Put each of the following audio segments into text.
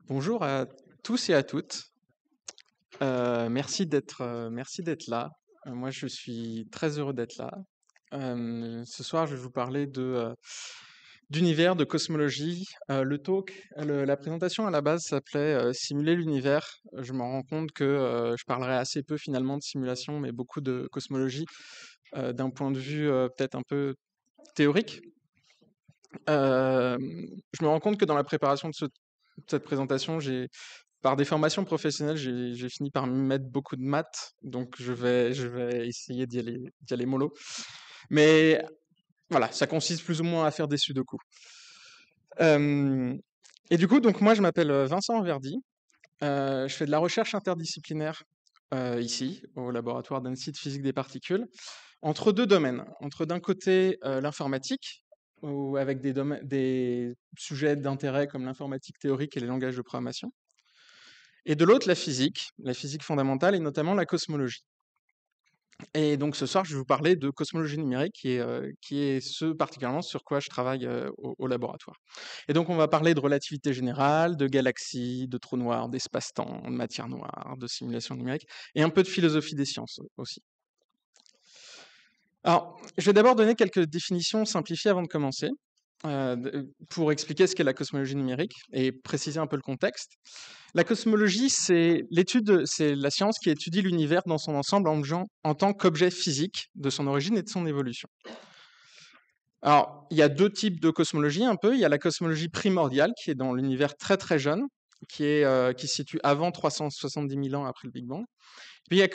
Bonjour à tous et à toutes. Merci d'être là. Moi, je suis très heureux d'être là. Ce soir, je vais vous parler d'univers, de cosmologie. La présentation à la base s'appelait Simuler l'univers. Je me rends compte que je parlerai assez peu finalement de simulation, mais beaucoup de cosmologie d'un point de vue peut-être un peu théorique. Euh, je me rends compte que dans la préparation de cette présentation, par des formations professionnelles, j'ai fini par mettre beaucoup de maths, donc je vais essayer d'y aller mollo. Mais voilà, ça consiste plus ou moins à faire des sudoku. Euh, et du coup, donc moi, je m'appelle Vincent Verdi. Je fais de la recherche interdisciplinaire ici, au laboratoire d'Annecy de physique des particules, entre deux domaines. Entre d'un côté l'informatique, avec des sujets d'intérêt comme l'informatique théorique et les langages de programmation, et de l'autre la physique fondamentale et notamment la cosmologie. Et donc ce soir, je vais vous parler de cosmologie numérique, qui est ce particulièrement sur quoi je travaille au laboratoire. Et donc on va parler de relativité générale, de galaxies, de trous noirs, d'espace-temps, de matière noire, de simulation numérique, et un peu de philosophie des sciences aussi. Alors, je vais d'abord donner quelques définitions simplifiées avant de commencer, pour expliquer ce qu'est la cosmologie numérique et préciser un peu le contexte. La cosmologie, c'est la science qui étudie l'univers dans son ensemble en tant qu'objet physique de son origine et de son évolution. Alors, il y a deux types de cosmologie un peu. Il y a la cosmologie primordiale, qui est dans l'univers très très jeune, qui se situe avant 370 000 ans après le Big Bang. Et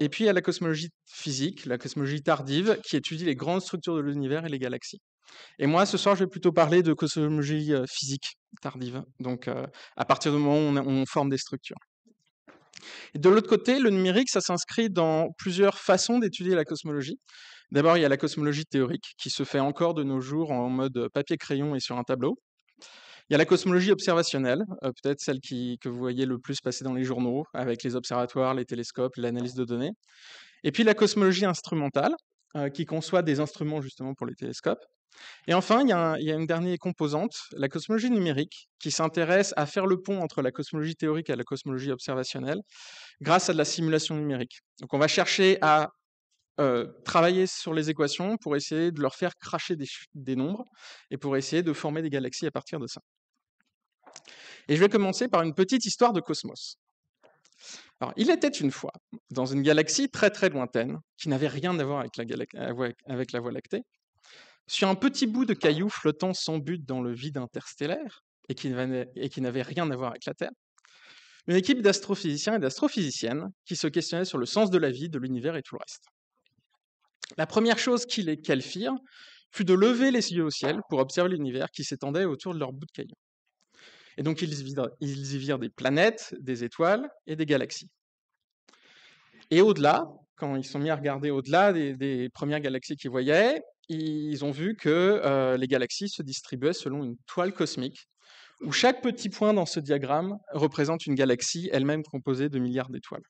puis il y a la cosmologie physique, la cosmologie tardive, qui étudie les grandes structures de l'univers et les galaxies. Et moi, ce soir, je vais plutôt parler de cosmologie physique tardive, donc à partir du moment où on forme des structures. Et de l'autre côté, le numérique, ça s'inscrit dans plusieurs façons d'étudier la cosmologie. D'abord, il y a la cosmologie théorique, qui se fait encore de nos jours en mode papier-crayon et sur un tableau. Il y a la cosmologie observationnelle, peut-être celle que vous voyez le plus passer dans les journaux, avec les observatoires, les télescopes, l'analyse de données. Et puis la cosmologie instrumentale, qui conçoit des instruments justement pour les télescopes. Et enfin, il y a une dernière composante, la cosmologie numérique, qui s'intéresse à faire le pont entre la cosmologie théorique et la cosmologie observationnelle grâce à de la simulation numérique. Donc on va chercher à travailler sur les équations pour essayer de leur faire cracher des nombres et pour essayer de former des galaxies à partir de ça. Et je vais commencer par une petite histoire de cosmos. Alors, il était une fois, dans une galaxie très très lointaine, qui n'avait rien à voir avec la Voie lactée, sur un petit bout de caillou flottant sans but dans le vide interstellaire, et qui n'avait rien à voir avec la Terre, une équipe d'astrophysiciens et d'astrophysiciennes qui se questionnaient sur le sens de la vie, de l'univers et tout le reste. La première chose qu'elles firent fut de lever les yeux au ciel pour observer l'univers qui s'étendait autour de leur bout de caillou. Et donc ils y virent des planètes, des étoiles et des galaxies. Et au-delà, quand ils sont mis à regarder au-delà des premières galaxies qu'ils voyaient, ils ont vu que les galaxies se distribuaient selon une toile cosmique, où chaque petit point dans ce diagramme représente une galaxie elle-même composée de milliards d'étoiles.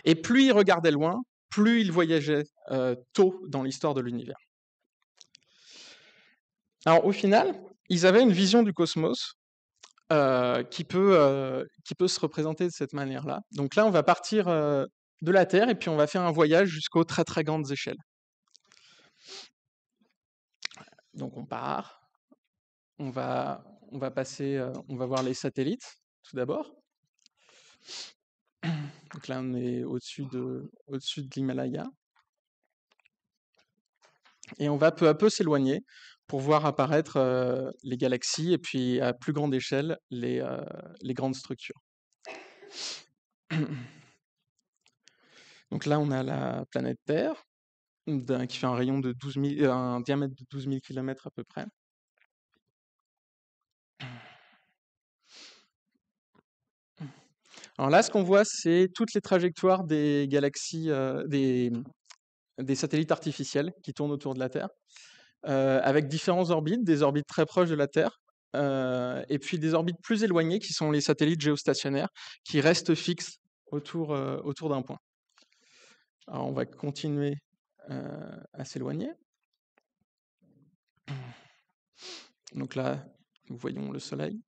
Et plus ils regardaient loin, plus ils voyageaient tôt dans l'histoire de l'univers. Alors au final, ils avaient une vision du cosmos qui peut se représenter de cette manière-là. Donc là, on va partir de la Terre et puis on va faire un voyage jusqu'aux très très grandes échelles. Donc on part, on va passer, on va voir les satellites tout d'abord. Donc là, on est au-dessus de l'Himalaya. Et on va peu à peu s'éloigner pour voir apparaître les galaxies et puis à plus grande échelle les grandes structures. Donc là, on a la planète Terre, qui fait un rayon de un diamètre de 12 000 km à peu près. Alors là, ce qu'on voit, c'est toutes les trajectoires des galaxies, des satellites artificiels qui tournent autour de la Terre, avec différentes orbites, des orbites très proches de la Terre, et puis des orbites plus éloignées qui sont les satellites géostationnaires, qui restent fixes autour d'un point. Alors on va continuer à s'éloigner. Donc là, nous voyons le Soleil.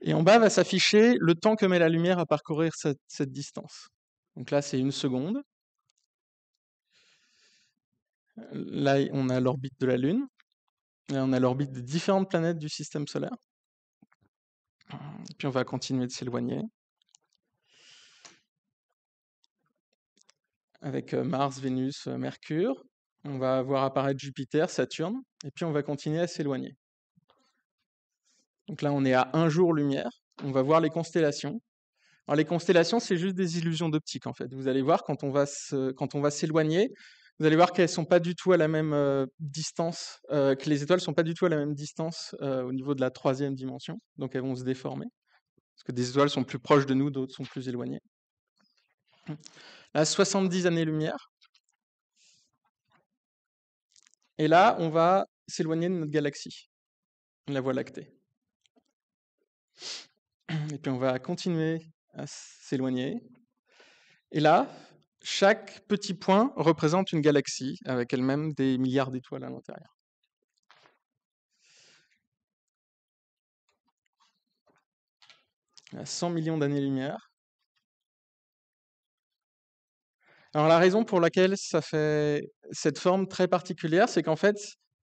Et en bas va s'afficher le temps que met la lumière à parcourir cette distance. Donc là, c'est 1 seconde. Là, on a l'orbite de la Lune. Là, on a l'orbite de différentes planètes du système solaire. Et puis on va continuer de s'éloigner. Avec Mars, Vénus, Mercure. On va voir apparaître Jupiter, Saturne. Et puis on va continuer à s'éloigner. Donc là, on est à 1 jour-lumière. On va voir les constellations. Alors les constellations, c'est juste des illusions d'optique en fait. Vous allez voir quand on va s'éloigner, vous allez voir qu'elles sont pas du tout à la même distance, que les étoiles sont pas du tout à la même distance au niveau de la 3e dimension. Donc elles vont se déformer. Parce que des étoiles sont plus proches de nous, d'autres sont plus éloignées. Là, 70 années-lumière. Et là, on va s'éloigner de notre galaxie, la Voie lactée. Et puis on va continuer à s'éloigner. Et là, chaque petit point représente une galaxie avec elle-même des milliards d'étoiles à l'intérieur. À 100 millions d'années-lumière. Alors la raison pour laquelle ça fait cette forme très particulière, c'est qu'en fait,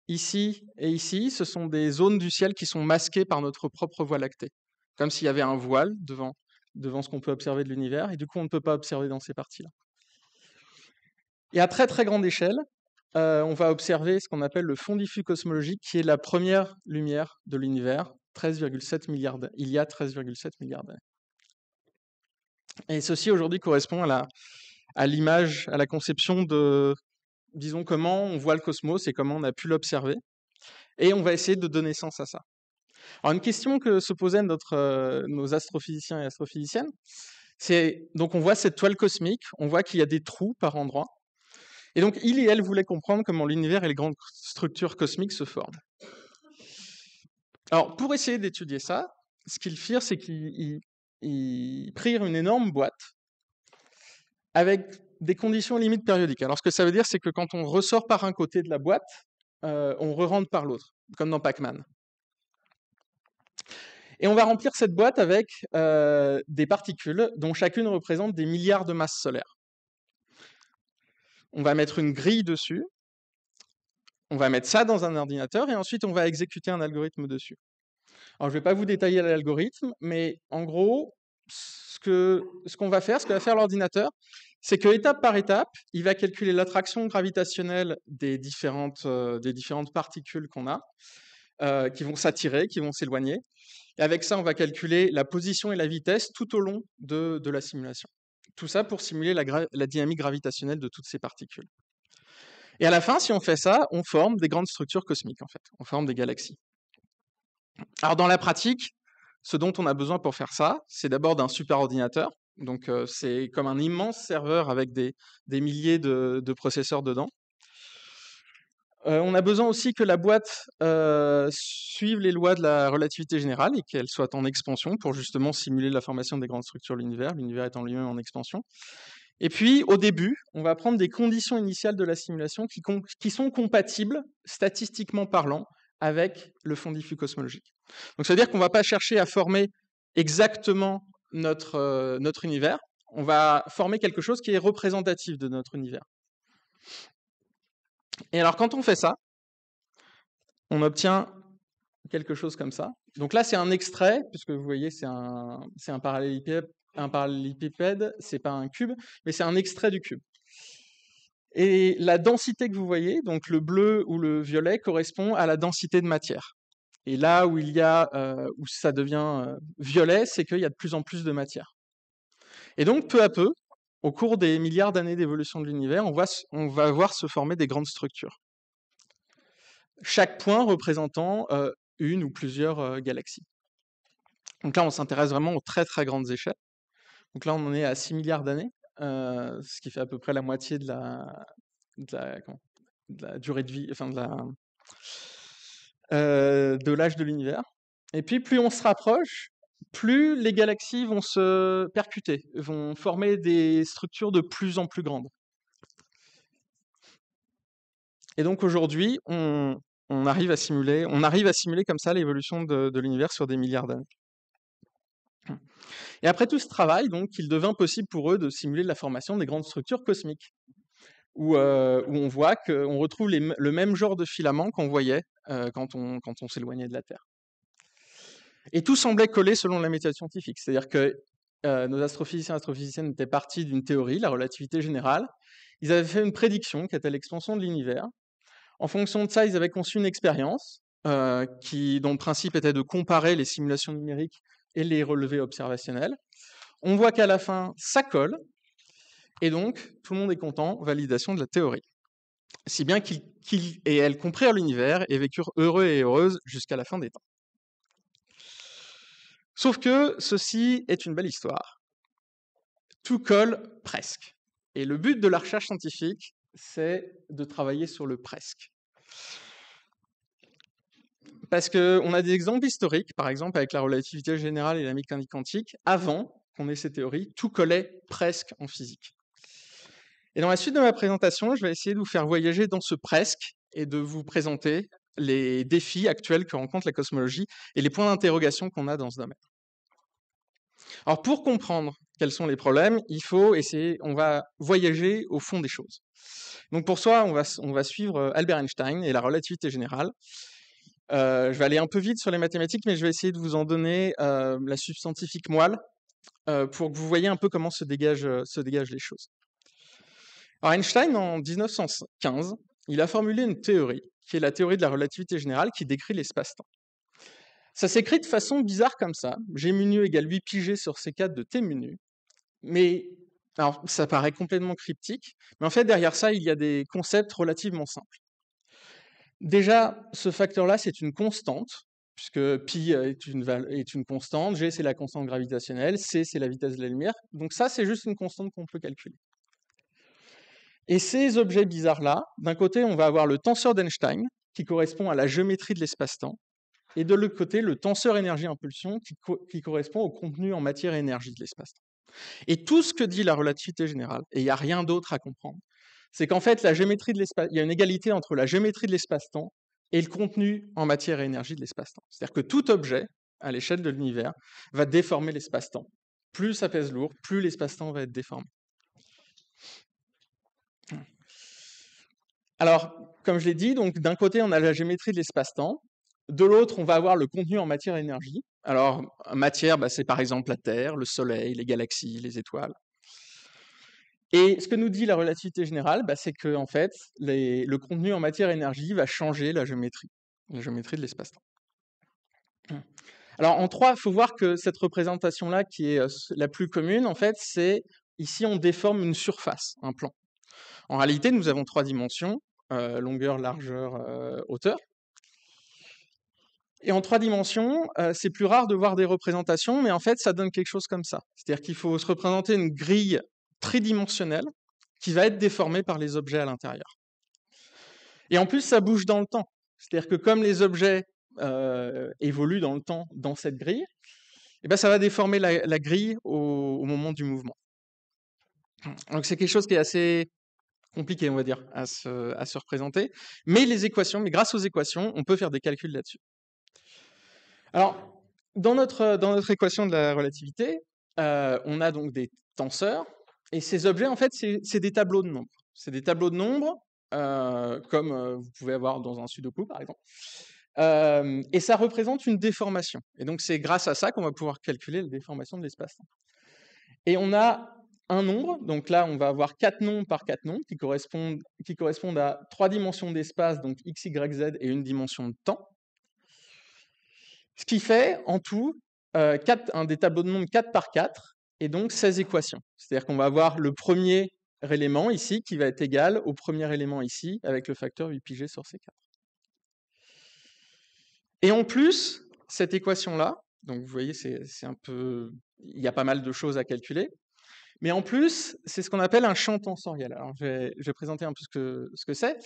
ici et ici, ce sont des zones du ciel qui sont masquées par notre propre Voie lactée. Comme s'il y avait un voile devant ce qu'on peut observer de l'univers, et du coup on ne peut pas observer dans ces parties-là. Et à très très grande échelle, on va observer ce qu'on appelle le fond diffus cosmologique, qui est la première lumière de l'univers, 13,7 milliards il y a 13,7 milliards d'années. Et ceci aujourd'hui correspond à l'image, à la conception de, disons, comment on voit le cosmos et comment on a pu l'observer. Et on va essayer de donner sens à ça. Alors une question que se posaient nos astrophysiciens et astrophysiciennes, c'est, donc on voit cette toile cosmique, on voit qu'il y a des trous par endroits. Et donc ils et elles voulaient comprendre comment l'univers et les grandes structures cosmiques se forment. Alors pour essayer d'étudier ça, ce qu'ils firent, c'est qu'ils prirent une énorme boîte avec des conditions limites périodiques. Alors ce que ça veut dire, c'est que quand on ressort par un côté de la boîte, on re-rentre par l'autre, comme dans Pac-Man. Et on va remplir cette boîte avec des particules dont chacune représente des milliards de masses solaires. On va mettre une grille dessus, on va mettre ça dans un ordinateur et ensuite on va exécuter un algorithme dessus. Alors je ne vais pas vous détailler l'algorithme, mais en gros, ce qu'on va faire, ce que va faire l'ordinateur, c'est que étape par étape, il va calculer l'attraction gravitationnelle des différentes particules qu'on a, qui vont s'attirer, qui vont s'éloigner. Et avec ça, on va calculer la position et la vitesse tout au long de la simulation. Tout ça pour simuler la dynamique gravitationnelle de toutes ces particules. Et à la fin, si on fait ça, on forme des grandes structures cosmiques, en fait. On forme des galaxies. Alors dans la pratique, ce dont on a besoin pour faire ça, c'est d'abord d'un superordinateur. Donc c'est comme un immense serveur avec des milliers de processeurs dedans. On a besoin aussi que la boîte suive les lois de la relativité générale et qu'elle soit en expansion pour justement simuler la formation des grandes structures de l'univers étant lui-même en expansion. Et puis, au début, on va prendre des conditions initiales de la simulation qui sont compatibles, statistiquement parlant, avec le fond diffus cosmologique. Donc, ça veut dire qu'on ne va pas chercher à former exactement notre univers, on va former quelque chose qui est représentatif de notre univers. Et alors, quand on fait ça, on obtient quelque chose comme ça. Donc là, c'est un extrait, puisque vous voyez, c'est un parallélépipède, c'est pas un cube, mais c'est un extrait du cube. Et la densité que vous voyez, donc le bleu ou le violet, correspond à la densité de matière. Et là où où ça devient violet, c'est qu'il y a de plus en plus de matière. Et donc, peu à peu, au cours des milliards d'années d'évolution de l'univers, on va voir se former des grandes structures. Chaque point représentant une ou plusieurs galaxies. Donc là, on s'intéresse vraiment aux très très grandes échelles. Donc là, on en est à 6 milliards d'années, ce qui fait à peu près la moitié de la durée de vie, enfin de l'âge de l'univers. Et puis, plus on se rapproche, plus les galaxies vont se percuter, vont former des structures de plus en plus grandes. Et donc aujourd'hui, on on arrive à simuler comme ça l'évolution de l'univers sur des milliards d'années. Et après tout ce travail, donc, il devint possible pour eux de simuler la formation des grandes structures cosmiques, où on voit qu'on retrouve le même genre de filaments qu'on voyait quand on s'éloignait de la Terre. Et tout semblait coller selon la méthode scientifique, c'est-à-dire que nos astrophysiciens et astrophysiciennes étaient partis d'une théorie, la relativité générale. Ils avaient fait une prédiction qui était l'expansion de l'univers. En fonction de ça, ils avaient conçu une expérience dont le principe était de comparer les simulations numériques et les relevés observationnels. On voit qu'à la fin, ça colle, et donc tout le monde est content, validation de la théorie. Si bien qu'ils et elles comprirent l'univers et vécurent heureux et heureuses jusqu'à la fin des temps. Sauf que ceci est une belle histoire. Tout colle presque. Et le but de la recherche scientifique, c'est de travailler sur le presque. Parce qu'on a des exemples historiques, par exemple avec la relativité générale et la mécanique quantique, avant qu'on ait ces théories, tout collait presque en physique. Et dans la suite de ma présentation, je vais essayer de vous faire voyager dans ce presque et de vous présenter les défis actuels que rencontre la cosmologie et les points d'interrogation qu'on a dans ce domaine. Alors pour comprendre quels sont les problèmes, on va voyager au fond des choses. Donc pour ça, on va suivre Albert Einstein et la relativité générale. Je vais aller un peu vite sur les mathématiques, mais je vais essayer de vous en donner la substantifique moelle pour que vous voyez un peu comment se dégagent les choses. Alors Einstein, en 1915, il a formulé une théorie, qui est la théorie de la relativité générale, qui décrit l'espace-temps. Ça s'écrit de façon bizarre comme ça, G mu nu égale 8 pi g sur C4 de T mu nu. Mais, alors ça paraît complètement cryptique, mais en fait derrière ça, il y a des concepts relativement simples. Déjà, ce facteur-là, c'est une constante, puisque pi est une constante, g c'est la constante gravitationnelle, c c'est la vitesse de la lumière, donc ça c'est juste une constante qu'on peut calculer. Et ces objets bizarres-là, d'un côté, on va avoir le tenseur d'Einstein, qui correspond à la géométrie de l'espace-temps, et de l'autre côté, le tenseur énergie-impulsion, qui correspond au contenu en matière et énergie de l'espace-temps. Et tout ce que dit la relativité générale, et il n'y a rien d'autre à comprendre, c'est qu'en fait, il y a une égalité entre la géométrie de l'espace-temps et le contenu en matière et énergie de l'espace-temps. C'est-à-dire que tout objet, à l'échelle de l'univers, va déformer l'espace-temps. Plus ça pèse lourd, plus l'espace-temps va être déformé. Alors, comme je l'ai dit, donc d'un côté, on a la géométrie de l'espace-temps, de l'autre, on va avoir le contenu en matière et énergie. Alors, matière, c'est par exemple la Terre, le Soleil, les galaxies, les étoiles. Et ce que nous dit la relativité générale, c'est que en fait, le contenu en matière et énergie va changer la géométrie de l'espace-temps. Alors, il faut voir que cette représentation-là, qui est la plus commune, en fait, c'est ici, on déforme une surface, un plan. En réalité, nous avons 3 dimensions, longueur, largeur, hauteur. Et en 3 dimensions, c'est plus rare de voir des représentations, mais en fait, ça donne quelque chose comme ça. C'est-à-dire qu'il faut se représenter une grille tridimensionnelle qui va être déformée par les objets à l'intérieur. Et en plus, ça bouge dans le temps. C'est-à-dire que comme les objets évoluent dans le temps dans cette grille, ça va déformer la grille au moment du mouvement. Donc c'est quelque chose qui est assez compliqué, on va dire, à se représenter. Mais grâce aux équations, on peut faire des calculs là-dessus. Alors, dans notre équation de la relativité, on a donc des tenseurs, et ces objets, en fait, c'est des tableaux de nombres. C'est des tableaux de nombres, comme vous pouvez avoir dans un sudoku, par exemple. Et ça représente une déformation. Et donc, c'est grâce à ça qu'on va pouvoir calculer la déformation de l'espace-temps. Et on a un nombre, donc là, on va avoir 4 nombres par 4 nombres qui correspondent à 3 dimensions d'espace, donc x, y, z, et une dimension de temps. Ce qui fait, en tout, des tableaux de nombres 4 par 4, et donc 16 équations. C'est-à-dire qu'on va avoir le premier élément ici qui va être égal au premier élément ici, avec le facteur 8 pi g sur C4. Et en plus, cette équation-là, donc vous voyez, il y a pas mal de choses à calculer, mais en plus, c'est ce qu'on appelle un champ tensoriel. Alors, je vais présenter un peu ce que c'est.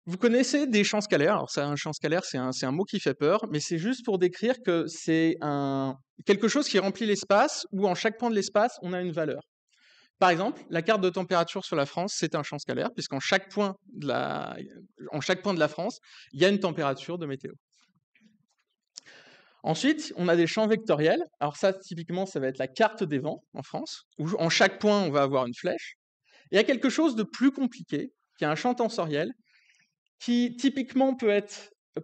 Vous connaissez des champs scalaires. Alors, un champ scalaire, c'est un mot qui fait peur, mais c'est juste pour décrire que c'est quelque chose qui remplit l'espace, où en chaque point de l'espace, on a une valeur. Par exemple, la carte de température sur la France, c'est un champ scalaire, puisqu'en chaque point en chaque point de la France, il y a une température de météo. Ensuite, on a des champs vectoriels. Alors ça, typiquement, ça va être la carte des vents en France, où en chaque point, on va avoir une flèche. Et il y a quelque chose de plus compliqué, qui est un champ tensoriel, qui typiquement peut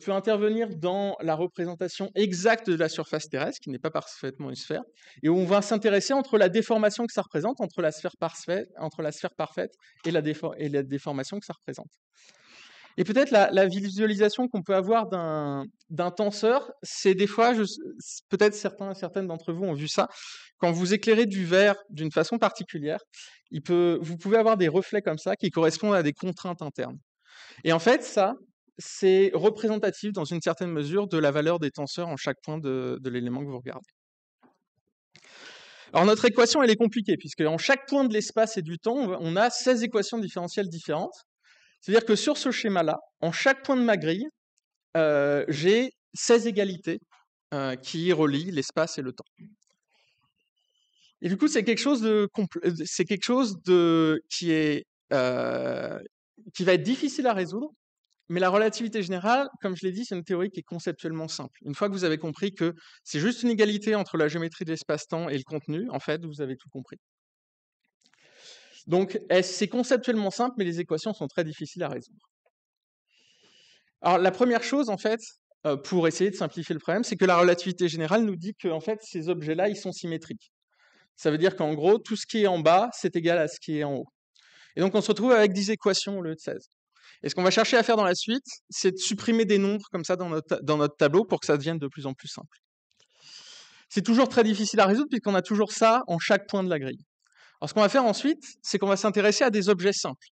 intervenir dans la représentation exacte de la surface terrestre, qui n'est pas parfaitement une sphère, et où on va s'intéresser entre la déformation que ça représente, entre la sphère parfaite et la déformation que ça représente. Et peut-être la visualisation qu'on peut avoir d'un tenseur, c'est des fois, peut-être certaines d'entre vous ont vu ça, quand vous éclairez du verre d'une façon particulière, vous pouvez avoir des reflets comme ça qui correspondent à des contraintes internes. Et en fait, ça, c'est représentatif dans une certaine mesure de la valeur des tenseurs en chaque point de l'élément que vous regardez. Alors notre équation, elle est compliquée, puisque en chaque point de l'espace et du temps, on a 16 équations différentielles différentes. C'est-à-dire que sur ce schéma-là, en chaque point de ma grille, j'ai 16 égalités qui relient l'espace et le temps. Et du coup, c'est quelque chose qui va être difficile à résoudre, mais la relativité générale, comme je l'ai dit, c'est une théorie qui est conceptuellement simple. Une fois que vous avez compris que c'est juste une égalité entre la géométrie de l'espace-temps et le contenu, en fait, vous avez tout compris. Donc, c'est conceptuellement simple, mais les équations sont très difficiles à résoudre. Alors, la première chose, en fait, pour essayer de simplifier le problème, c'est que la relativité générale nous dit que, en fait, ces objets-là, ils sont symétriques. Ça veut dire qu'en gros, tout ce qui est en bas, c'est égal à ce qui est en haut. Et donc, on se retrouve avec 10 équations au lieu de 16. Et ce qu'on va chercher à faire dans la suite, c'est de supprimer des nombres comme ça dans notre tableau pour que ça devienne de plus en plus simple. C'est toujours très difficile à résoudre puisqu'on a toujours ça en chaque point de la grille. Alors, ce qu'on va faire ensuite, c'est qu'on va s'intéresser à des objets simples.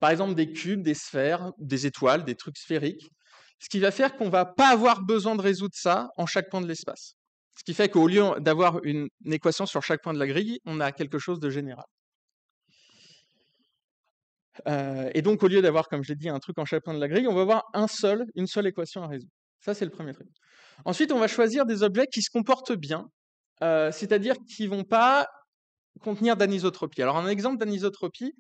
Par exemple, des cubes, des sphères, des étoiles, des trucs sphériques. Ce qui va faire qu'on ne va pas avoir besoin de résoudre ça en chaque point de l'espace. Ce qui fait qu'au lieu d'avoir une équation sur chaque point de la grille, on a quelque chose de général. Et donc, au lieu d'avoir, comme je l'ai dit, un truc en chaque point de la grille, on va avoir une seule équation à résoudre. Ça, c'est le premier truc. Ensuite, on va choisir des objets qui se comportent bien, c'est-à-dire qui ne vont pas contenir d'anisotropie. Alors, un exemple d'anisotropie,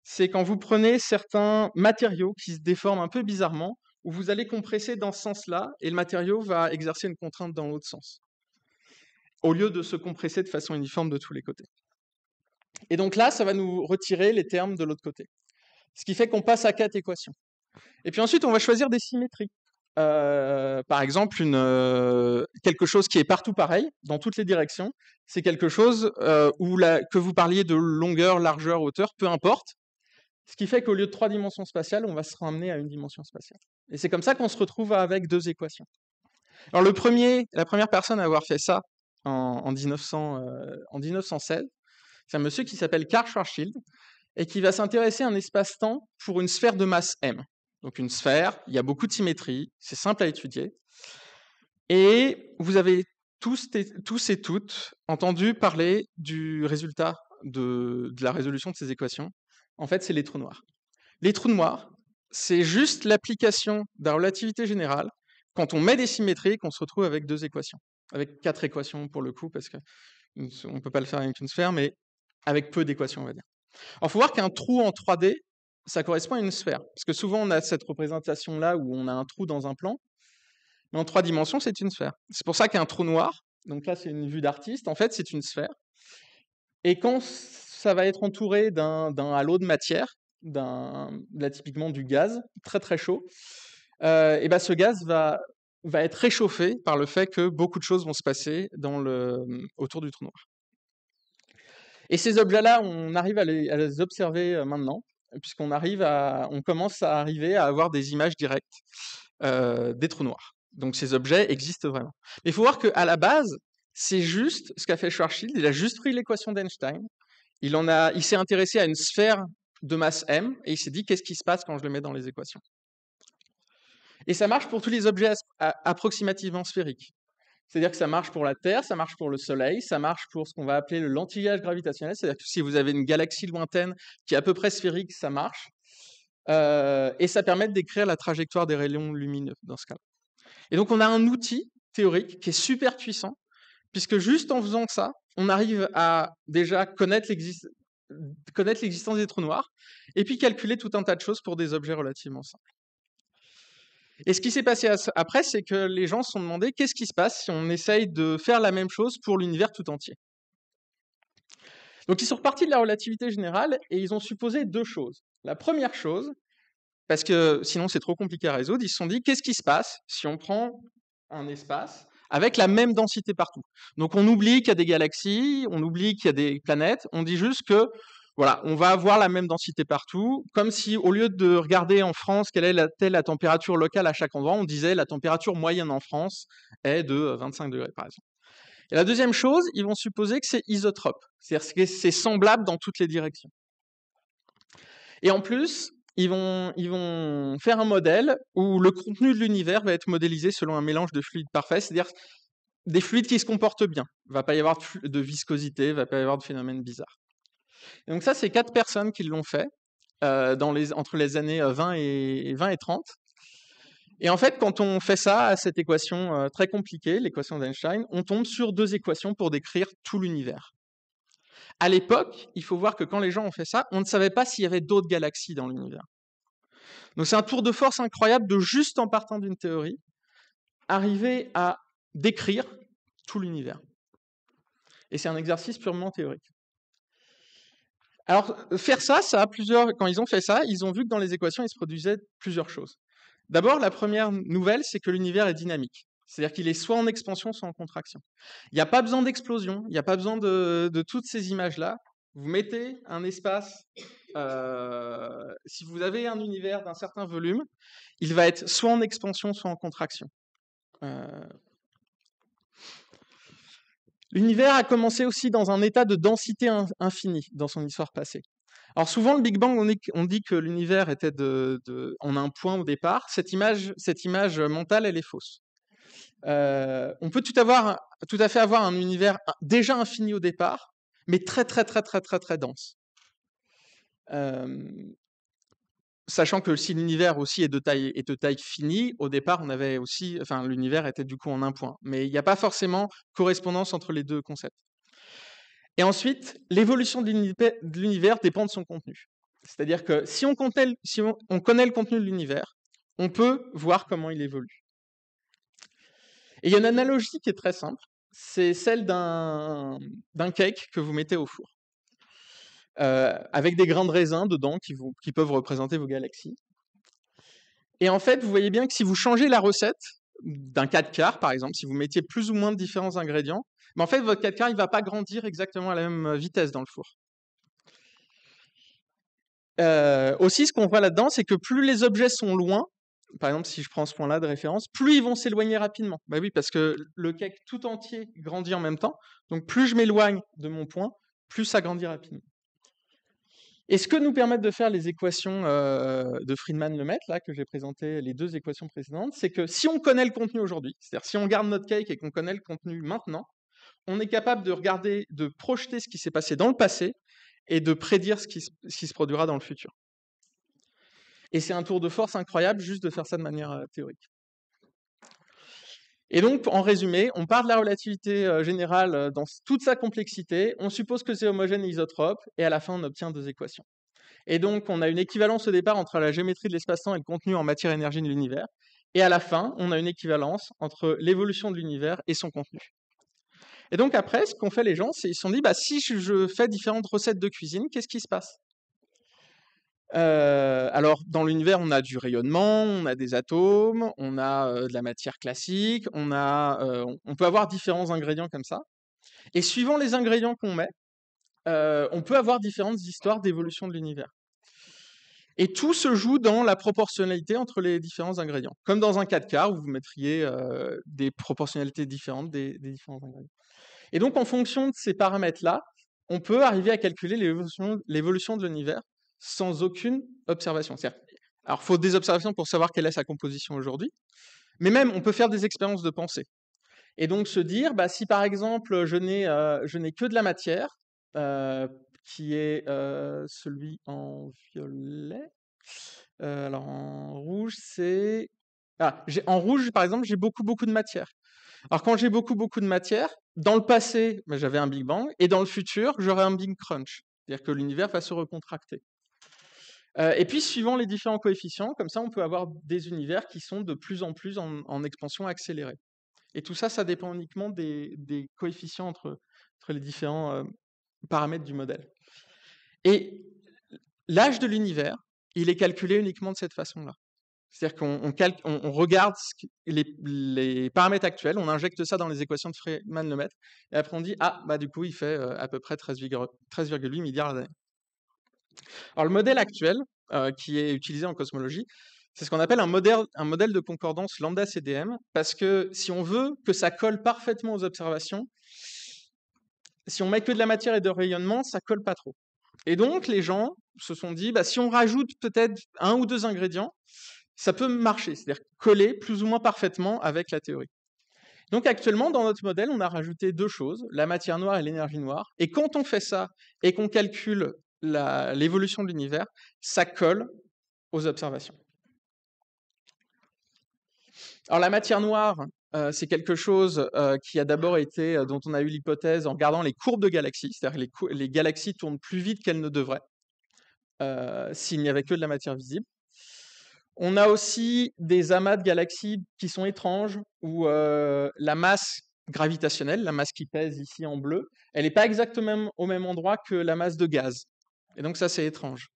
c'est quand vous prenez certains matériaux qui se déforment un peu bizarrement, où vous allez compresser dans ce sens-là, et le matériau va exercer une contrainte dans l'autre sens, au lieu de se compresser de façon uniforme de tous les côtés. Et donc là, ça va nous retirer les termes de l'autre côté. Ce qui fait qu'on passe à 4 équations. Et puis ensuite, on va choisir des symétries. Par exemple, quelque chose qui est partout pareil, dans toutes les directions, c'est quelque chose que vous parliez de longueur, largeur, hauteur, peu importe. Ce qui fait qu'au lieu de 3 dimensions spatiales, on va se ramener à une dimension spatiale. Et c'est comme ça qu'on se retrouve avec 2 équations. Alors la première personne à avoir fait ça en 1916, c'est un monsieur qui s'appelle Karl Schwarzschild, et qui va s'intéresser à un espace-temps pour une sphère de masse m. Donc une sphère, il y a beaucoup de symétrie, c'est simple à étudier. Et vous avez tous et toutes entendu parler du résultat de la résolution de ces équations. En fait, c'est les trous noirs. Les trous noirs, c'est juste l'application de la relativité générale quand on met des symétries qu'on se retrouve avec 2 équations. Avec 4 équations pour le coup, parce qu'on ne peut pas le faire avec une sphère, mais avec peu d'équations, on va dire. Alors, il faut voir qu'un trou en 3D, ça correspond à une sphère. Parce que souvent, on a cette représentation-là où on a un trou dans un plan, mais en 3 dimensions, c'est une sphère. C'est pour ça qu'un trou noir, donc là, c'est une vue d'artiste, en fait, c'est une sphère. Et quand ça va être entouré d'un halo de matière, là, typiquement du gaz, très très chaud, et ben ce gaz va être réchauffé par le fait que beaucoup de choses vont se passer autour du trou noir. Et ces objets-là, on arrive à les observer maintenant, puisqu'on commence à arriver à avoir des images directes des trous noirs. Donc ces objets existent vraiment. Mais il faut voir qu'à la base, c'est juste ce qu'a fait Schwarzschild. Il a juste pris l'équation d'Einstein. Il s'est intéressé à une sphère de masse m et il s'est dit qu'est-ce qui se passe quand je le mets dans les équations. Et ça marche pour tous les objets approximativement sphériques. C'est-à-dire que ça marche pour la Terre, ça marche pour le Soleil, ça marche pour ce qu'on va appeler le lentillage gravitationnel. C'est-à-dire que si vous avez une galaxie lointaine qui est à peu près sphérique, ça marche. Et ça permet de décrire la trajectoire des rayons lumineux dans ce cas-là. Et donc on a un outil théorique qui est super puissant, puisque juste en faisant ça, on arrive à déjà connaître connaître l'existence des trous noirs, et puis calculer tout un tas de choses pour des objets relativement simples. Et ce qui s'est passé après, c'est que les gens se sont demandé qu'est-ce qui se passe si on essaye de faire la même chose pour l'univers tout entier. Donc ils sont repartis de la relativité générale et ils ont supposé deux choses. La première chose, parce que sinon c'est trop compliqué à résoudre, ils se sont dit qu'est-ce qui se passe si on prend un espace avec la même densité partout. Donc on oublie qu'il y a des galaxies, on oublie qu'il y a des planètes, on dit juste que voilà, on va avoir la même densité partout, comme si au lieu de regarder en France quelle est la température locale à chaque endroit, on disait la température moyenne en France est de 25 degrés par exemple. Et la deuxième chose, ils vont supposer que c'est isotrope, c'est-à-dire que c'est semblable dans toutes les directions. Et en plus, ils vont faire un modèle où le contenu de l'univers va être modélisé selon un mélange de fluides parfaits, c'est-à-dire des fluides qui se comportent bien. Il ne va pas y avoir de viscosité, il ne va pas y avoir de phénomènes bizarres. Et donc ça, c'est 4 personnes qui l'ont fait entre les années 20 et 30. Et en fait, quand on fait ça à cette équation très compliquée, l'équation d'Einstein, on tombe sur 2 équations pour décrire tout l'univers. À l'époque, il faut voir que quand les gens ont fait ça, on ne savait pas s'il y avait d'autres galaxies dans l'univers. Donc c'est un tour de force incroyable de juste en partant d'une théorie, arriver à décrire tout l'univers. Et c'est un exercice purement théorique. Alors, faire ça, quand ils ont fait ça, ils ont vu que dans les équations, il se produisait plusieurs choses. D'abord, la première nouvelle, c'est que l'univers est dynamique. C'est-à-dire qu'il est soit en expansion, soit en contraction. Il n'y a pas besoin d'explosion, il n'y a pas besoin de toutes ces images-là. Vous mettez un espace, si vous avez un univers d'un certain volume, il va être soit en expansion, soit en contraction. L'univers a commencé aussi dans un état de densité infinie dans son histoire passée. Alors souvent, le Big Bang, on dit que l'univers était en un point au départ. Cette image mentale, elle est fausse. On peut tout à fait avoir un univers déjà infini au départ, mais très très très très très très dense. Sachant que si l'univers aussi est de taille finie, au départ, l'univers était du coup en un point. Mais il n'y a pas forcément correspondance entre les deux concepts. Et ensuite, l'évolution de l'univers dépend de son contenu. C'est-à-dire que si on connaît le contenu de l'univers, on peut voir comment il évolue. Et il y a une analogie qui est très simple, c'est celle d'un cake que vous mettez au four, avec des grains de raisin dedans qui peuvent représenter vos galaxies. Et en fait, vous voyez bien que si vous changez la recette d'un 4 quarts, par exemple, si vous mettiez plus ou moins de différents ingrédients, mais en fait, votre 4 quarts, il ne va pas grandir exactement à la même vitesse dans le four. Aussi, ce qu'on voit là-dedans, c'est que plus les objets sont loin, par exemple, si je prends ce point-là de référence, plus ils vont s'éloigner rapidement. Bah oui, parce que le cake tout entier grandit en même temps, donc plus je m'éloigne de mon point, plus ça grandit rapidement. Et ce que nous permettent de faire les équations de Friedman-Lemaitre, là, que j'ai présenté, les 2 équations précédentes, c'est que si on connaît le contenu aujourd'hui, c'est-à-dire si on garde notre cake et qu'on connaît le contenu maintenant, on est capable de projeter ce qui s'est passé dans le passé et de prédire ce qui se produira dans le futur. Et c'est un tour de force incroyable juste de faire ça de manière théorique. Et donc, en résumé, on part de la relativité générale dans toute sa complexité, on suppose que c'est homogène et isotrope, et à la fin, on obtient 2 équations. Et donc, on a une équivalence au départ entre la géométrie de l'espace-temps et le contenu en matière-énergie de l'univers, et à la fin, on a une équivalence entre l'évolution de l'univers et son contenu. Et donc après, ce qu'ont fait les gens, c'est qu'ils se sont dit, si je fais différentes recettes de cuisine, qu'est-ce qui se passe ? Alors, dans l'univers, on a du rayonnement, on a des atomes, on a de la matière classique, on peut avoir différents ingrédients comme ça. Et suivant les ingrédients qu'on met, on peut avoir différentes histoires d'évolution de l'univers. Et tout se joue dans la proportionnalité entre les différents ingrédients. Comme dans un 4 quarts, où vous mettriez des proportionnalités différentes des différents ingrédients. Et donc, en fonction de ces paramètres-là, on peut arriver à calculer l'évolution de l'univers sans aucune observation. Alors, il faut des observations pour savoir quelle est sa composition aujourd'hui, mais même, on peut faire des expériences de pensée. Et donc, se dire, si par exemple, je n'ai que de la matière, qui est celui en violet, alors en rouge, c'est... en rouge, par exemple, j'ai beaucoup de matière. Alors, quand j'ai beaucoup de matière, dans le passé, j'avais un Big Bang, et dans le futur, j'aurai un Big Crunch. C'est-à-dire que l'univers va se recontracter. Et puis, suivant les différents coefficients, comme ça, on peut avoir des univers qui sont de plus en plus en expansion accélérée. Et tout ça, ça dépend uniquement des coefficients entre les différents paramètres du modèle. Et l'âge de l'univers, il est calculé uniquement de cette façon-là. C'est-à-dire qu'on regarde les paramètres actuels, on injecte ça dans les équations de Feynman-Lemaitre, et après on dit, ah, bah du coup, il fait à peu près 13,8 milliards d'années. Alors le modèle actuel, qui est utilisé en cosmologie, c'est ce qu'on appelle un modèle de concordance lambda-CDM, parce que si on veut que ça colle parfaitement aux observations, si on met que de la matière et de rayonnement, ça colle pas trop. Et donc les gens se sont dit, bah, si on rajoute peut-être 1 ou 2 ingrédients, ça peut marcher, c'est-à-dire coller plus ou moins parfaitement avec la théorie. Donc actuellement, dans notre modèle, on a rajouté 2 choses, la matière noire et l'énergie noire. Et quand on fait ça et qu'on calcule l'évolution de l'univers, ça colle aux observations. Alors la matière noire, c'est quelque chose qui a d'abord été, dont on a eu l'hypothèse en regardant les courbes de galaxies, c'est-à-dire que les galaxies tournent plus vite qu'elles ne devraient, s'il n'y avait que de la matière visible. On a aussi des amas de galaxies qui sont étranges, où la masse gravitationnelle, la masse qui pèse ici en bleu, elle n'est pas exactement au même endroit que la masse de gaz. Et donc ça, c'est étrange.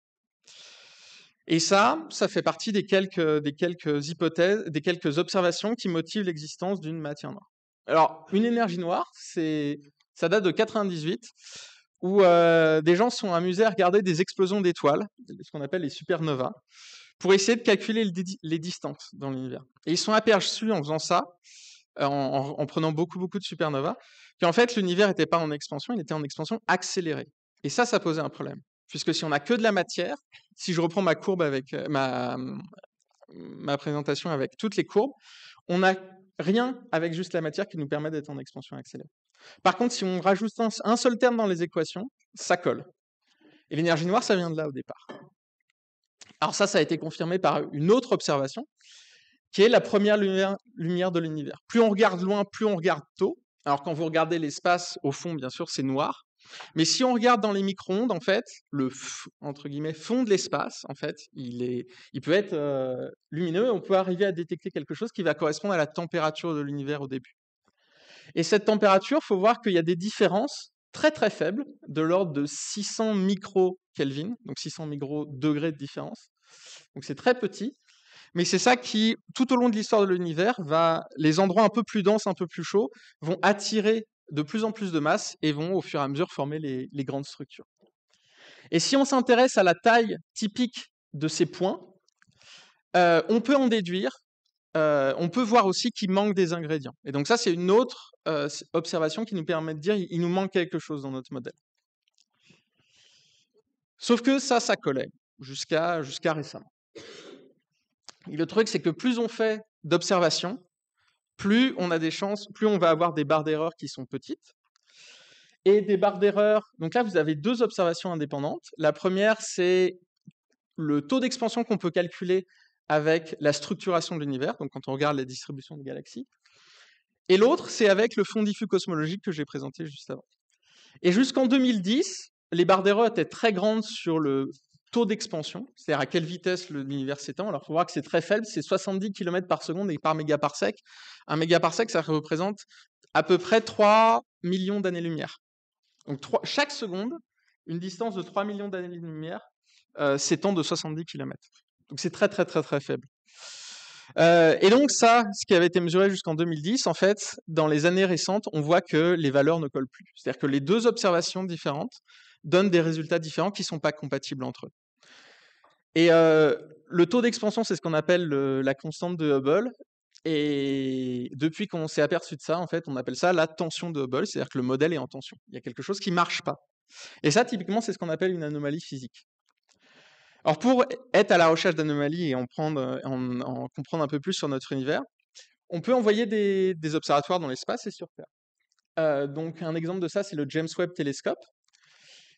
Et ça fait partie des quelques hypothèses, des quelques observations qui motivent l'existence d'une matière noire. Alors, une énergie noire, ça date de 98, où des gens se sont amusés à regarder des explosions d'étoiles, ce qu'on appelle les supernovas, pour essayer de calculer les distances dans l'univers. Et ils sont aperçus en faisant ça, en prenant beaucoup de supernovas, qu'en fait l'univers n'était pas en expansion, il était en expansion accélérée. Et ça posait un problème. Puisque si on n'a que de la matière, si je reprends ma courbe avec ma présentation avec toutes les courbes, on n'a rien avec juste la matière qui nous permet d'être en expansion accélérée. Par contre, si on rajoute un seul terme dans les équations, ça colle. Et l'énergie noire, ça vient de là au départ. Alors ça a été confirmé par une autre observation, qui est la première lumière de l'univers. Plus on regarde loin, plus on regarde tôt. Alors quand vous regardez l'espace, au fond, bien sûr, c'est noir. Mais si on regarde dans les micro-ondes, en fait, le entre guillemets fond de l'espace, en fait, il peut être lumineux et on peut arriver à détecter quelque chose qui va correspondre à la température de l'univers au début. Et cette température, il faut voir qu'il y a des différences très très faibles, de l'ordre de 600 micro-Kelvin, donc 600 micro-degrés de différence. Donc c'est très petit. Mais c'est ça qui, tout au long de l'histoire de l'univers, les endroits un peu plus denses, un peu plus chauds, vont attirer de plus en plus de masse et vont au fur et à mesure former les grandes structures. Et si on s'intéresse à la taille typique de ces points, on peut en déduire, on peut voir aussi qu'il manque des ingrédients. Et donc ça, c'est une autre observation qui nous permet de dire qu'il nous manque quelque chose dans notre modèle. Sauf que ça collait jusqu'à récemment. Et le truc, c'est que plus on fait d'observations, plus on a des chances, plus on va avoir des barres d'erreur qui sont petites. Et des barres d'erreur, donc là, vous avez 2 observations indépendantes. La première, c'est le taux d'expansion qu'on peut calculer avec la structuration de l'univers, donc quand on regarde la distribution des galaxies. Et l'autre, c'est avec le fond diffus cosmologique que j'ai présenté juste avant. Et jusqu'en 2010, les barres d'erreur étaient très grandes sur le taux d'expansion, c'est-à-dire à quelle vitesse l'univers s'étend. Alors, il faut voir que c'est très faible, c'est 70 km par seconde et par mégaparsec. Un mégaparsec, ça représente à peu près 3 millions d'années-lumière. Donc, chaque seconde, une distance de 3 millions d'années-lumière s'étend de 70 km. Donc, c'est très, très, très, très faible. Et donc ça, ce qui avait été mesuré jusqu'en 2010, en fait, dans les années récentes, on voit que les valeurs ne collent plus. C'est-à-dire que les 2 observations différentes donnent des résultats différents qui ne sont pas compatibles entre eux. Et le taux d'expansion, c'est ce qu'on appelle la constante de Hubble. Et depuis qu'on s'est aperçu de ça, en fait, on appelle ça la tension de Hubble, c'est-à-dire que le modèle est en tension. Il y a quelque chose qui ne marche pas. Et ça, typiquement, c'est ce qu'on appelle une anomalie physique. Alors, pour être à la recherche d'anomalies et en comprendre un peu plus sur notre univers, on peut envoyer des observatoires dans l'espace et sur Terre. Donc, un exemple de ça, c'est le James Webb Telescope,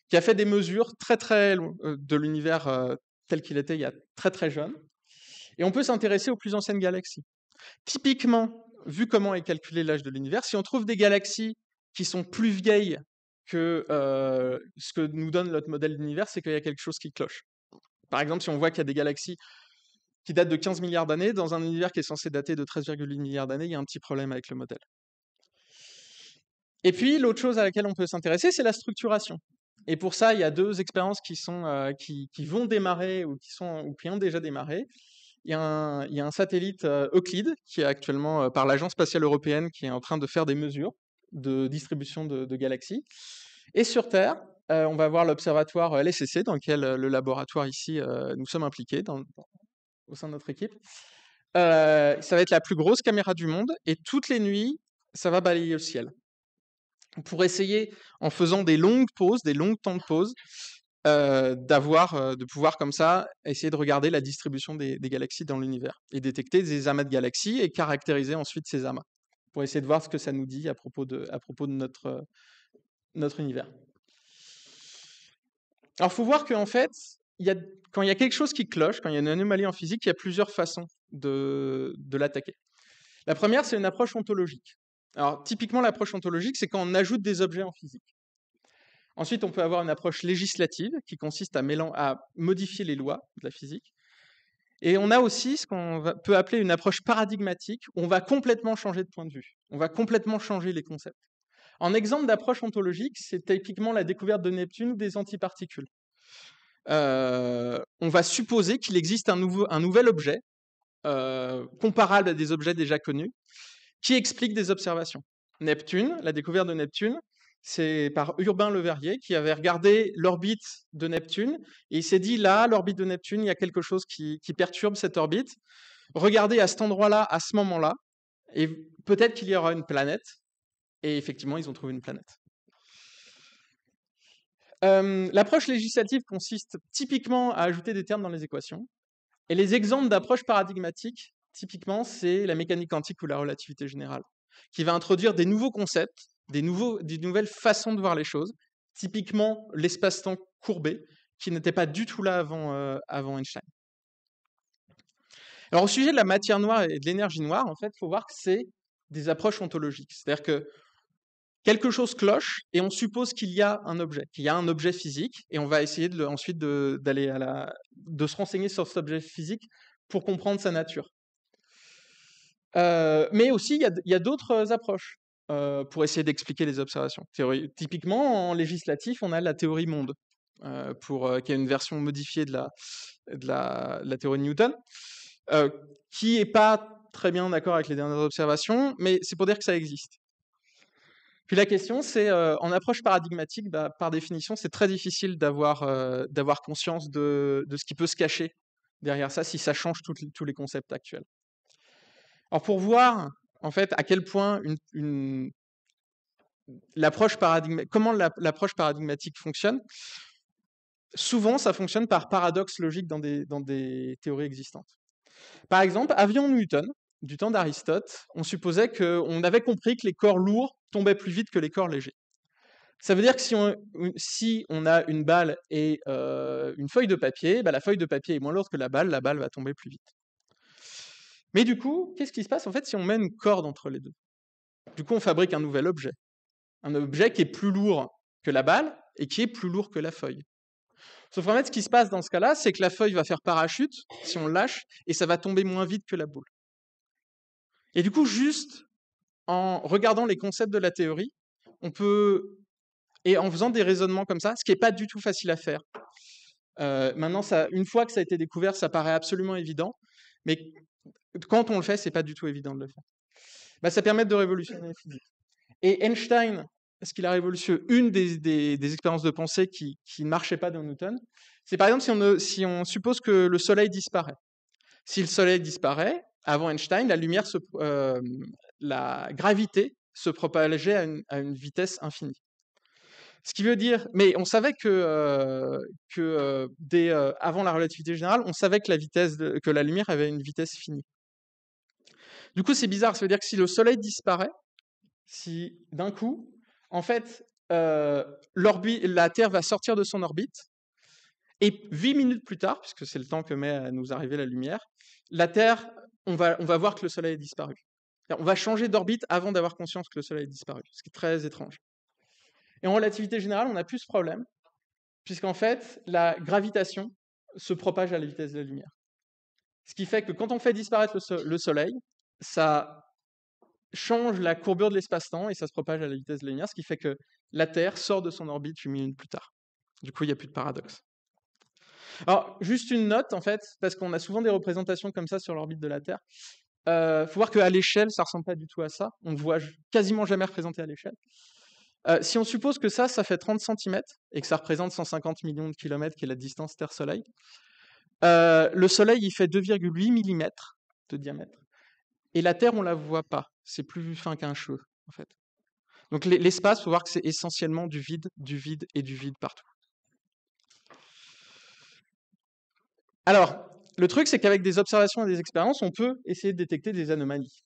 qui a fait des mesures très très de l'univers tel qu'il était il y a très très jeune. Et on peut s'intéresser aux plus anciennes galaxies. Typiquement, vu comment est calculé l'âge de l'univers, si on trouve des galaxies qui sont plus vieilles que ce que nous donne notre modèle d'univers, c'est qu'il y a quelque chose qui cloche. Par exemple, si on voit qu'il y a des galaxies qui datent de 15 milliards d'années, dans un univers qui est censé dater de 13,8 milliards d'années, il y a un petit problème avec le modèle. Et puis, l'autre chose à laquelle on peut s'intéresser, c'est la structuration. Et pour ça, il y a deux expériences qui vont démarrer ou qui ont déjà démarré. Il y a un satellite Euclide qui est actuellement par l'Agence spatiale européenne qui est en train de faire des mesures de distribution de galaxies. Et sur Terre, on va avoir l'observatoire LSCC dans lequel le laboratoire ici, nous sommes impliqués au sein de notre équipe. Ça va être la plus grosse caméra du monde et toutes les nuits, ça va balayer le ciel pour essayer, en faisant des longues pauses, des longs temps de pause, de pouvoir comme ça essayer de regarder la distribution des galaxies dans l'univers et détecter des amas de galaxies et caractériser ensuite ces amas pour essayer de voir ce que ça nous dit à propos de notre univers. Alors, il faut voir qu'en fait, quand il y a quelque chose qui cloche, quand il y a une anomalie en physique, il y a plusieurs façons de l'attaquer. La première, c'est une approche ontologique. Alors, typiquement, l'approche ontologique, c'est quand on ajoute des objets en physique. Ensuite, on peut avoir une approche législative qui consiste à modifier les lois de la physique. Et on a aussi ce qu'on peut appeler une approche paradigmatique, où on va complètement changer de point de vue. On va complètement changer les concepts. En exemple d'approche ontologique, c'est typiquement la découverte de Neptune ou des antiparticules. On va supposer qu'il existe un nouvel objet, comparable à des objets déjà connus, qui explique des observations. Neptune, la découverte de Neptune, c'est par Urbain Le Verrier qui avait regardé l'orbite de Neptune et il s'est dit là, l'orbite de Neptune, il y a quelque chose qui perturbe cette orbite. Regardez à cet endroit-là, à ce moment-là, et peut-être qu'il y aura une planète. Et effectivement, ils ont trouvé une planète. L'approche législative consiste typiquement à ajouter des termes dans les équations. Et les exemples d'approches paradigmatiques, typiquement, c'est la mécanique quantique ou la relativité générale, qui va introduire des nouveaux concepts, des nouvelles façons de voir les choses, typiquement l'espace-temps courbé, qui n'était pas du tout là avant Einstein. Alors, au sujet de la matière noire et de l'énergie noire, en fait, il faut voir que c'est des approches ontologiques. C'est-à-dire que quelque chose cloche et on suppose qu'il y a un objet physique, et on va essayer ensuite de se renseigner sur cet objet physique pour comprendre sa nature. Mais aussi, il y a d'autres approches pour essayer d'expliquer les observations. Typiquement, en législatif, on a la théorie monde, qui est une version modifiée de la théorie de Newton, qui n'est pas très bien d'accord avec les dernières observations, mais c'est pour dire que ça existe. Puis la question, c'est, en approche paradigmatique, par définition, c'est très difficile d'avoir conscience de ce qui peut se cacher derrière ça, si ça change tous les concepts actuels. Alors pour voir, en fait, à quel point comment l'approche paradigmatique fonctionne, souvent ça fonctionne par paradoxe logique dans des théories existantes. Par exemple, avions Newton, du temps d'Aristote, on supposait qu'on avait compris que les corps lourds tombaient plus vite que les corps légers. Ça veut dire que si on a une balle et une feuille de papier, la feuille de papier est moins lourde que la balle va tomber plus vite. Mais du coup, qu'est-ce qui se passe en fait si on met une corde entre les deux? Du coup, on fabrique un nouvel objet. Un objet qui est plus lourd que la balle et qui est plus lourd que la feuille. Sauf qu'en fait, ce qui se passe dans ce cas-là, c'est que la feuille va faire parachute si on le lâche et ça va tomber moins vite que la boule. Et du coup, juste en regardant les concepts de la théorie, et en faisant des raisonnements comme ça, ce qui n'est pas du tout facile à faire. Maintenant, une fois que ça a été découvert, ça paraît absolument évident, mais quand on le fait, c'est pas du tout évident de le faire. Ça permet de révolutionner la physique. Et Einstein, ce qu'il a révolutionné, une des expériences de pensée qui ne marchait pas dans Newton, c'est par exemple si on suppose que le Soleil disparaît. Si le Soleil disparaît, avant Einstein, la gravité se propageait à une vitesse infinie. Ce qui veut dire, mais on savait avant la relativité générale, on savait que la lumière avait une vitesse finie. Du coup, c'est bizarre. Ça veut dire que si le Soleil disparaît, si d'un coup, en fait, la Terre va sortir de son orbite, et 8 minutes plus tard, puisque c'est le temps que met à nous arriver la lumière, la Terre, on va voir que le Soleil a disparu. On va changer d'orbite avant d'avoir conscience que le Soleil a disparu, ce qui est très étrange. Et en relativité générale, on n'a plus ce problème, puisqu'en fait, la gravitation se propage à la vitesse de la lumière. Ce qui fait que quand on fait disparaître le Soleil, ça change la courbure de l'espace-temps et ça se propage à la vitesse de la lumière, ce qui fait que la Terre sort de son orbite 8 minutes plus tard. Du coup, il n'y a plus de paradoxe. Alors, juste une note, en fait, parce qu'on a souvent des représentations comme ça sur l'orbite de la Terre. Faut voir qu'à l'échelle, ça ressemble pas du tout à ça. On ne voit quasiment jamais représenté à l'échelle. Si on suppose que ça fait 30 cm et que ça représente 150 millions de kilomètres, qui est la distance Terre-Soleil, le Soleil, il fait 2,8 mm de diamètre. Et la Terre, on la voit pas. C'est plus fin qu'un cheveu, en fait. Donc l'espace, il faut voir que c'est essentiellement du vide et du vide partout. Alors, le truc, c'est qu'avec des observations et des expériences, on peut essayer de détecter des anomalies.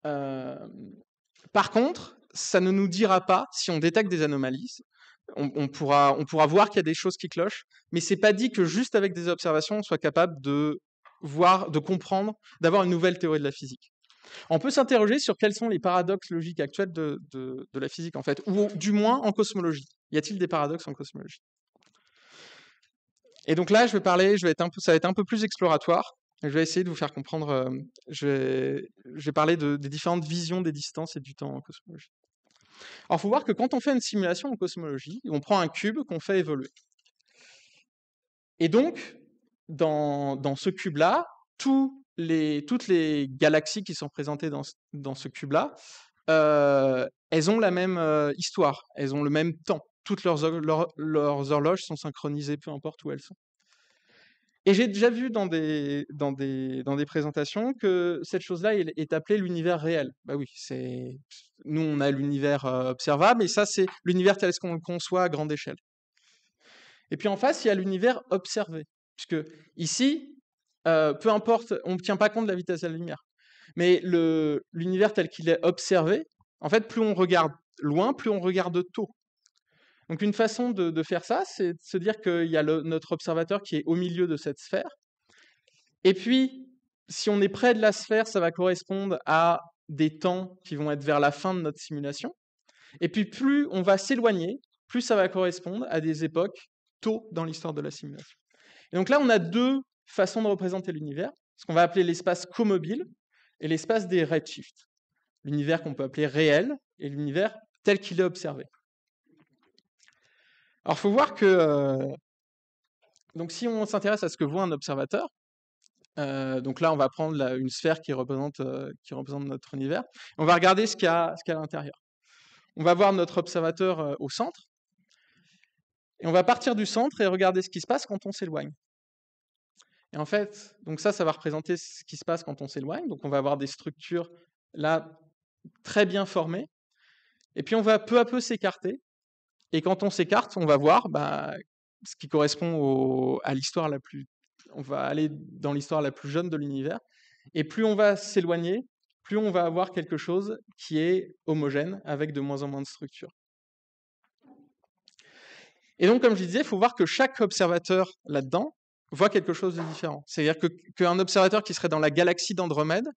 Par contre, ça ne nous dira pas si on détecte des anomalies. On pourra voir qu'il y a des choses qui clochent, mais c'est pas dit que juste avec des observations, on soit capable de voir, de comprendre, d'avoir une nouvelle théorie de la physique. On peut s'interroger sur quels sont les paradoxes logiques actuels de la physique, en fait, ou du moins en cosmologie. Y a-t-il des paradoxes en cosmologie? Et donc là, ça va être un peu plus exploratoire. Je vais essayer de vous faire comprendre. Je vais parler des différentes visions des distances et du temps en cosmologie. Alors, il faut voir que quand on fait une simulation en cosmologie, on prend un cube qu'on fait évoluer. Et donc, dans ce cube-là, toutes les galaxies qui sont présentées dans ce cube-là, elles ont la même histoire, elles ont le même temps. Toutes leurs horloges sont synchronisées, peu importe où elles sont. Et j'ai déjà vu dans des présentations que cette chose-là est appelée l'univers réel. Bah oui, nous on a l'univers observable, et ça c'est l'univers tel qu'on le conçoit à grande échelle. Et puis en face, il y a l'univers observé, puisque ici, peu importe, on ne tient pas compte de la vitesse de la lumière. Mais l'univers tel qu'il est observé, en fait, plus on regarde loin, plus on regarde tôt. Donc une façon de faire ça, c'est de se dire qu'il y a notre observateur qui est au milieu de cette sphère. Et puis, si on est près de la sphère, ça va correspondre à des temps qui vont être vers la fin de notre simulation. Et puis, plus on va s'éloigner, plus ça va correspondre à des époques tôt dans l'histoire de la simulation. Et donc là, on a deux façons de représenter l'univers, ce qu'on va appeler l'espace comobile et l'espace des redshifts. L'univers qu'on peut appeler réel et l'univers tel qu'il est observé. Alors, il faut voir que donc si on s'intéresse à ce que voit un observateur, donc là, on va prendre une sphère qui représente notre univers. On va regarder ce qu'il y a à l'intérieur. On va voir notre observateur au centre, et on va partir du centre et regarder ce qui se passe quand on s'éloigne. Et en fait, donc ça va représenter ce qui se passe quand on s'éloigne. Donc on va avoir des structures là très bien formées, et puis on va peu à peu s'écarter. Et quand on s'écarte, on va voir ce qui correspond à l'histoire la plus. On va aller dans l'histoire la plus jeune de l'univers. Et plus on va s'éloigner, plus on va avoir quelque chose qui est homogène, avec de moins en moins de structures. Et donc, comme je disais, il faut voir que chaque observateur là-dedans voit quelque chose de différent. C'est-à-dire qu'un observateur qui serait dans la galaxie d'Andromède,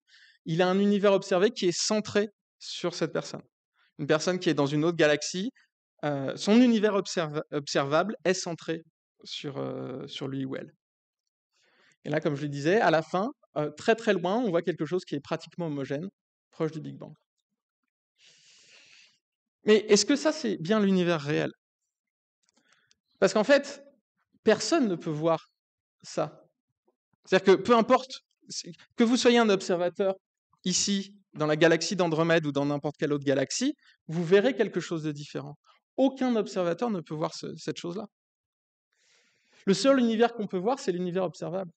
il a un univers observé qui est centré sur cette personne. Une personne qui est dans une autre galaxie, son univers observable est centré sur lui ou elle. Et là, comme je le disais, à la fin, très très loin, on voit quelque chose qui est pratiquement homogène, proche du Big Bang. Mais est-ce que ça, c'est bien l'univers réel? Parce qu'en fait, personne ne peut voir ça. C'est-à-dire que peu importe, que vous soyez un observateur ici, dans la galaxie d'Andromède ou dans n'importe quelle autre galaxie, vous verrez quelque chose de différent. Aucun observateur ne peut voir cette chose-là. Le seul univers qu'on peut voir, c'est l'univers observable.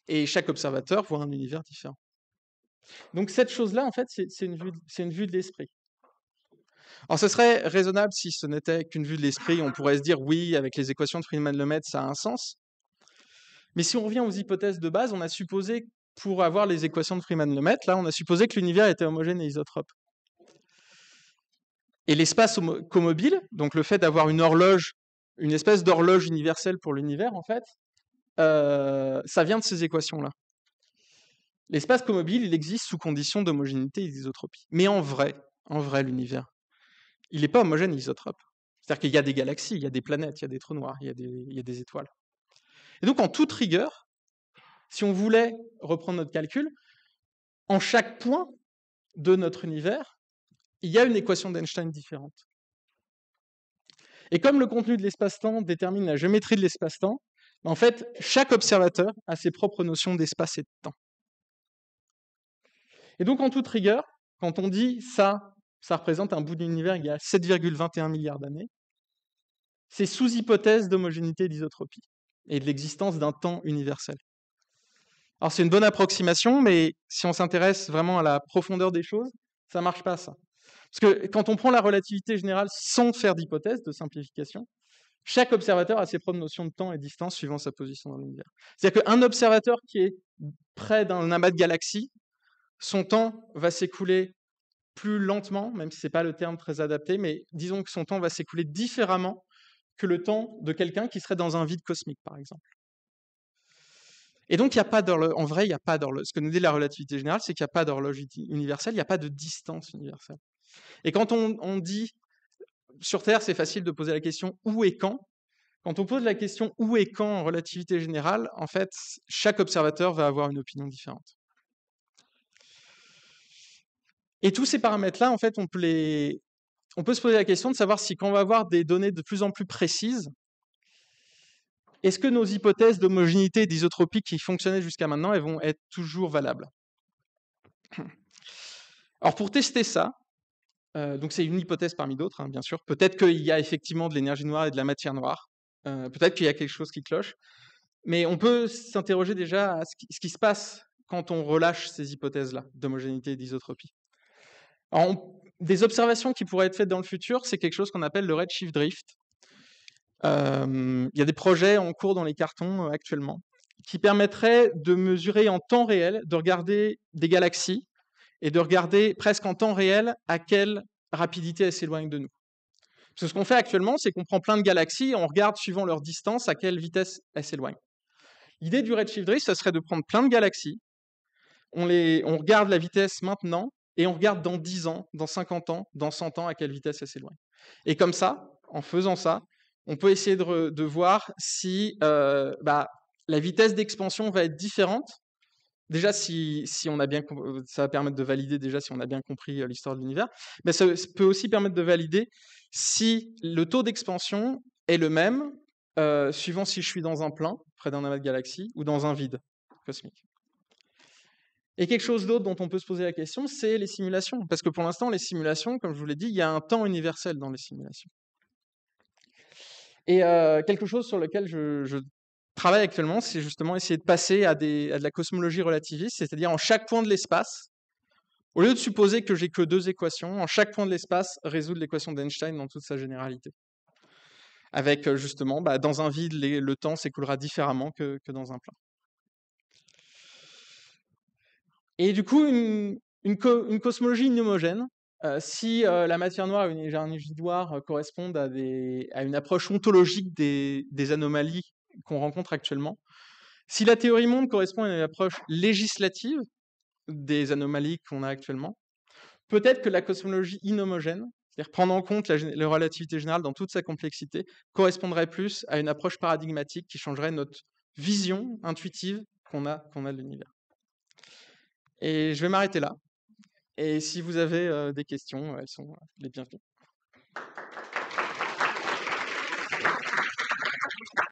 Et chaque observateur voit un univers différent. Donc cette chose-là, en fait, c'est une vue de l'esprit. Alors ce serait raisonnable si ce n'était qu'une vue de l'esprit. On pourrait se dire, oui, avec les équations de Friedmann-Lemaitre, ça a un sens. Mais si on revient aux hypothèses de base, on a supposé, pour avoir les équations de Friedmann-Lemaitre, là, on a supposé que l'univers était homogène et isotrope. Et l'espace comobile, donc le fait d'avoir une horloge, une espèce d'horloge universelle pour l'univers, en fait, ça vient de ces équations-là. L'espace comobile, il existe sous condition d'homogénéité et d'isotropie. Mais en vrai, l'univers, il n'est pas homogène et isotrope. C'est-à-dire qu'il y a des galaxies, il y a des planètes, il y a des trous noirs, il y a des étoiles. Et donc, en toute rigueur, si on voulait reprendre notre calcul, en chaque point de notre univers, il y a une équation d'Einstein différente. Et comme le contenu de l'espace-temps détermine la géométrie de l'espace-temps, en fait, chaque observateur a ses propres notions d'espace et de temps. Et donc, en toute rigueur, quand on dit ça représente un bout d'univers il y a 7,21 milliards d'années, c'est sous hypothèse d'homogénéité et d'isotropie et de l'existence d'un temps universel. Alors, c'est une bonne approximation, mais si on s'intéresse vraiment à la profondeur des choses, ça ne marche pas, ça. Parce que quand on prend la relativité générale sans faire d'hypothèse, de simplification, chaque observateur a ses propres notions de temps et de distance suivant sa position dans l'univers. C'est-à-dire qu'un observateur qui est près d'un amas de galaxies, son temps va s'écouler plus lentement, même si ce n'est pas le terme très adapté, mais disons que son temps va s'écouler différemment que le temps de quelqu'un qui serait dans un vide cosmique, par exemple. Et donc, il n'y a pas d'horloge. En vrai, il n'y a pas d'horloge. Ce que nous dit la relativité générale, c'est qu'il n'y a pas d'horloge universelle, il n'y a pas de distance universelle. Et quand on dit sur Terre, c'est facile de poser la question où et quand. Quand on pose la question où et quand en relativité générale, en fait, chaque observateur va avoir une opinion différente. Et tous ces paramètres-là, en fait, on peut se poser la question de savoir si quand on va avoir des données de plus en plus précises, est-ce que nos hypothèses d'homogénéité et d'isotropie qui fonctionnaient jusqu'à maintenant, elles vont être toujours valables? Alors pour tester ça, donc c'est une hypothèse parmi d'autres, hein, bien sûr. Peut-être qu'il y a effectivement de l'énergie noire et de la matière noire. Peut-être qu'il y a quelque chose qui cloche. Mais on peut s'interroger déjà à ce qui se passe quand on relâche ces hypothèses-là d'homogénéité et d'isotropie. Des observations qui pourraient être faites dans le futur, c'est quelque chose qu'on appelle le redshift drift. Il y a des projets en cours dans les cartons actuellement qui permettraient de mesurer en temps réel, de regarder des galaxies et de regarder presque en temps réel à quelle rapidité elles s'éloignent de nous. Parce que ce qu'on fait actuellement, c'est qu'on prend plein de galaxies et on regarde suivant leur distance à quelle vitesse elles s'éloignent. L'idée du redshift drift, ça serait de prendre plein de galaxies, on regarde la vitesse maintenant et on regarde dans 10 ans, dans 50 ans, dans 100 ans à quelle vitesse elles s'éloignent. Et comme ça, en faisant ça, on peut essayer de voir si la vitesse d'expansion va être différente. Déjà, si on a bien, ça va permettre de valider déjà si on a bien compris l'histoire de l'univers, mais ça peut aussi permettre de valider si le taux d'expansion est le même suivant si je suis dans un plein, près d'un amas de galaxies, ou dans un vide cosmique. Et quelque chose d'autre dont on peut se poser la question, c'est les simulations. Parce que pour l'instant, les simulations, comme je vous l'ai dit, il y a un temps universel dans les simulations. Et quelque chose sur lequel je travaille actuellement, c'est justement essayer de passer à de la cosmologie relativiste, c'est-à-dire en chaque point de l'espace, au lieu de supposer que j'ai que deux équations, en chaque point de l'espace, résoudre l'équation d'Einstein dans toute sa généralité. Avec justement, dans un vide, le temps s'écoulera différemment que dans un plein. Et du coup, une cosmologie inhomogène, si la matière noire et l'énergie noire correspondent à une approche ontologique des anomalies qu'on rencontre actuellement, si la théorie monde correspond à une approche législative des anomalies qu'on a actuellement, peut-être que la cosmologie inhomogène, c'est-à-dire prendre en compte la relativité générale dans toute sa complexité, correspondrait plus à une approche paradigmatique qui changerait notre vision intuitive qu'on a de l'univers. Et je vais m'arrêter là. Et si vous avez des questions, elles sont les bienvenues.